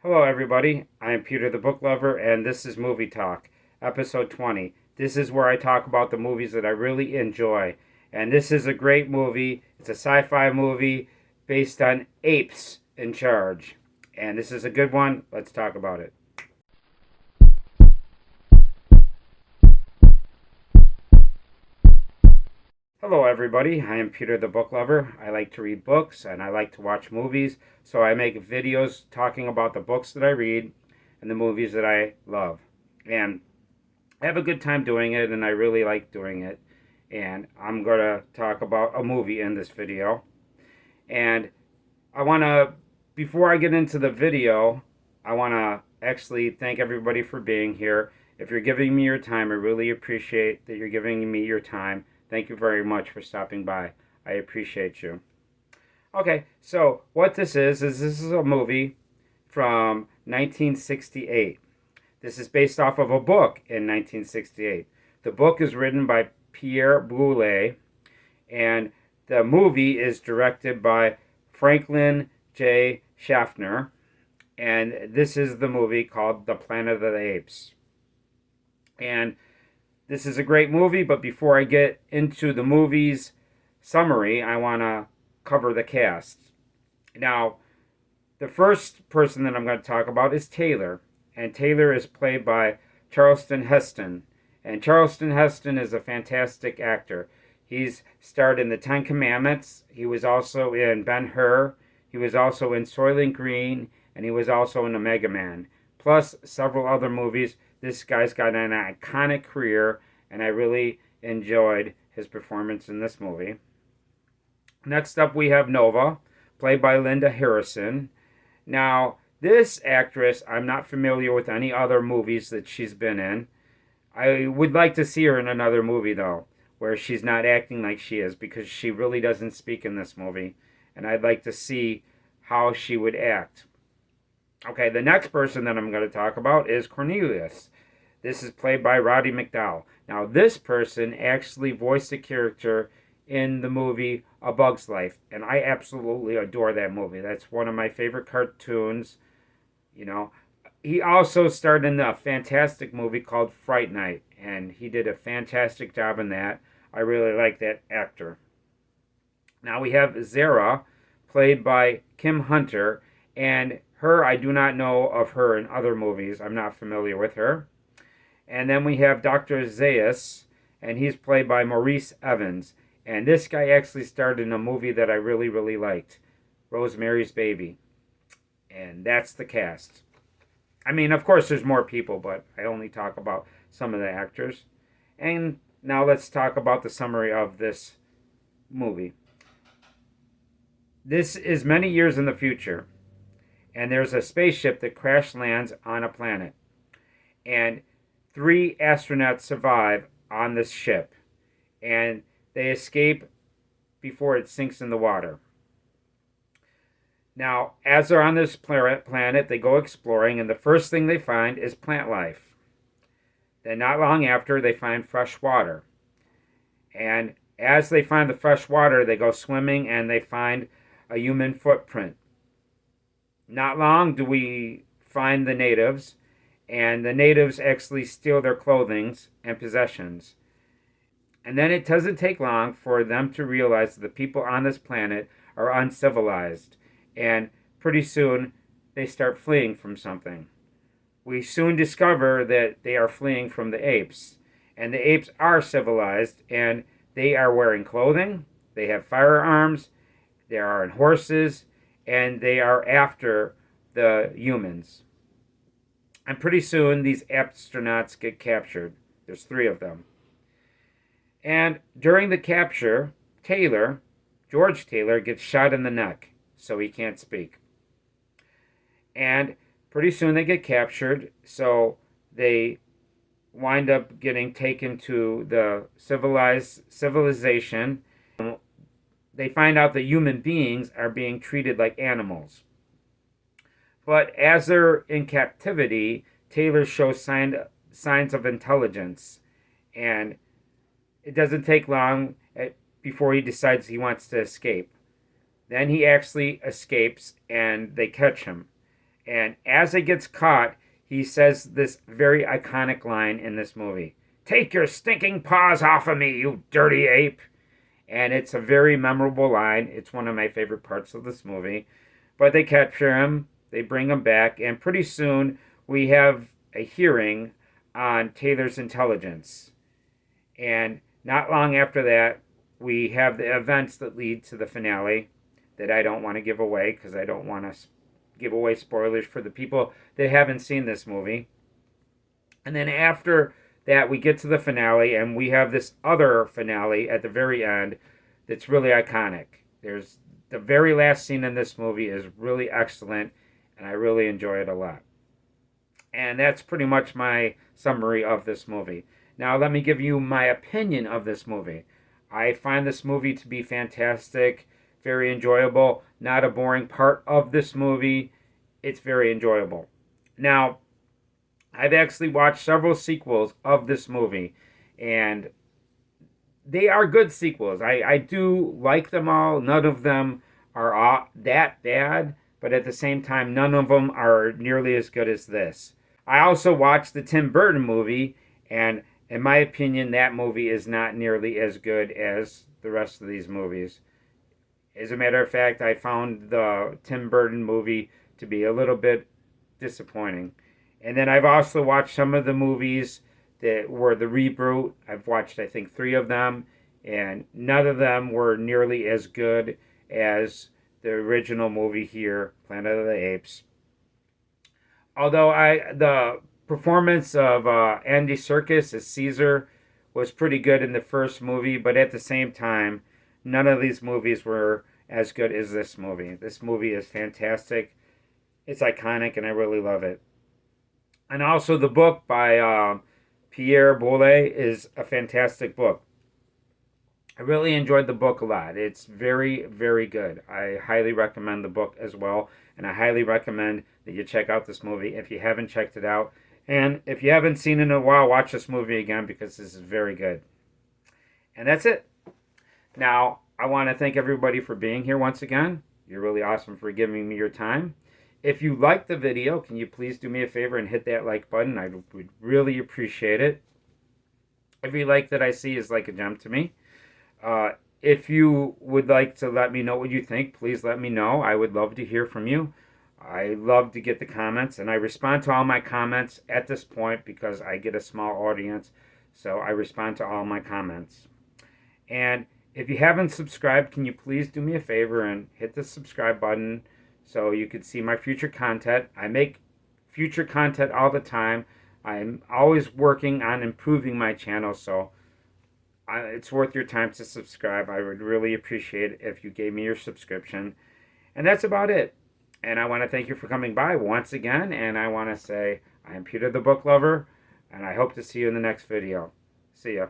Hello, everybody. I am Peter the Booklover, and this is Movie Talk, episode 20. This is where I talk about the movies that I really enjoy. And this is a great movie. It's a sci fi movie based on apes in charge. And this is a good one. Let's talk about it. Hello, everybody. I am Peter the Book Lover. I like to read books and I like to watch movies, so I make videos talking about the books that I read and the movies that I love. And I have a good time doing it, and I really like doing it. And I'm going to talk about a movie in this video. And I want to, before I get into the video, I want to actually thank everybody for being here. If you're giving me your time, I really appreciate that you're giving me your time. Thank you very much for stopping by. I appreciate you. Okay, so what this is this is a movie from 1968. This is based off of a book in 1968. The book is written by Pierre Boulle, and the movie is directed by Franklin J. Schaffner, and this is the movie called The Planet of the Apes. And this is a great movie, but before I get into the movie's summary, I want to cover the cast. Now, the first person that I'm going to talk about is Taylor, and Taylor is played by Charlton Heston. And Charlton Heston is a fantastic actor. He's starred in The Ten Commandments. He was also in Ben-Hur. He was also in Soylent Green, and he was also in Omega Man, plus several other movies. This guy's got an iconic career, and I really enjoyed his performance in this movie. Next up, we have Nova, played by Linda Harrison. Now, this actress, I'm not familiar with any other movies that she's been in. I would like to see her in another movie, though, where she's not acting like she is, because she really doesn't speak in this movie, and I'd like to see how she would act. Okay, the next person that I'm going to talk about is Cornelius. This is played by Roddy McDowall. Now, this person actually voiced a character in the movie A Bug's Life, and I absolutely adore that movie. That's one of my favorite cartoons. You know, he also starred in a fantastic movie called Fright Night, and he did a fantastic job in that. I really like that actor. Now we have Zara, played by Kim Hunter, and her, I do not know of her in other movies. I'm not familiar with her. And then we have Dr. Zaius, and he's played by Maurice Evans. And this guy actually starred in a movie that I really, really liked, Rosemary's Baby. And that's the cast. I mean, of course, there's more people, but I only talk about some of the actors. And now let's talk about the summary of this movie. This is many years in the future, and there's a spaceship that crash lands on a planet. And 3 astronauts survive on this ship, and they escape before it sinks in the water. Now, as they're on this planet, they go exploring, and the first thing they find is plant life. Then, not long after, they find fresh water. And as they find the fresh water, they go swimming, and they find a human footprint. Not long do we find the natives, and the natives actually steal their clothing and possessions. And then it doesn't take long for them to realize that the people on this planet are uncivilized, and pretty soon they start fleeing from something. We soon discover that they are fleeing from the apes, and the apes are civilized, and they are wearing clothing, they have firearms, they are on horses, and they are after the humans. And pretty soon these astronauts get captured. There's 3 of them. And during the capture, George Taylor, gets shot in the neck, so he can't speak. And pretty soon they get captured, so they wind up getting taken to the civilization. They find out that human beings are being treated like animals. But as they're in captivity, Taylor shows signs of intelligence, and it doesn't take long before he decides he wants to escape. Then he actually escapes, and they catch him. And as it gets caught, he says this very iconic line in this movie: "Take your stinking paws off of me, you dirty ape." And it's a very memorable line. It's one of my favorite parts of this movie. But they capture him, they bring him back, and pretty soon we have a hearing on Taylor's intelligence. And not long after that, we have the events that lead to the finale that I don't want to give away because I don't want to give away spoilers for the people that haven't seen this movie. And then after that, we get to the finale, and we have this other finale at the very end that's really iconic. There's the very last scene in this movie is really excellent, and I really enjoy it a lot. And that's pretty much my summary of this movie. Now, let me give you my opinion of this movie. I find this movie to be fantastic, very enjoyable, not a boring part of this movie. It's very enjoyable. Now, I've actually watched several sequels of this movie, and they are good sequels. I do like them all. None of them are that bad, but at the same time, none of them are nearly as good as this. I also watched the Tim Burton movie, and in my opinion, that movie is not nearly as good as the rest of these movies. As a matter of fact, I found the Tim Burton movie to be a little bit disappointing. And then I've also watched some of the movies that were the reboot. I've watched, I think, 3 of them, and none of them were nearly as good as the original movie here, Planet of the Apes. Although the performance of Andy Serkis as Caesar was pretty good in the first movie, but at the same time, none of these movies were as good as this movie. This movie is fantastic. It's iconic, and I really love it. And also the book by Pierre Boulez is a fantastic book. I really enjoyed the book a lot. It's very, very good. I highly recommend the book as well, and I highly recommend that you check out this movie if you haven't checked it out. And if you haven't seen it in a while, watch this movie again because this is very good. And that's it. Now, I want to thank everybody for being here once again. You're really awesome for giving me your time. If you liked the video, can you please do me a favor and hit that like button? I would really appreciate it. Every like that I see is like a gem to me. If you would like to let me know what you think, please let me know. I would love to hear from you. I love to get the comments, and I respond to all my comments at this point because I get a small audience, so I respond to all my comments. And if you haven't subscribed, can you please do me a favor and hit the subscribe button so you can see my future content. I make future content all the time. I'm always working on improving my channel, so it's worth your time to subscribe. I would really appreciate it if you gave me your subscription. And that's about it. And I want to thank you for coming by once again, and I want to say I am Peter the Book Lover, and I hope to see you in the next video. See ya.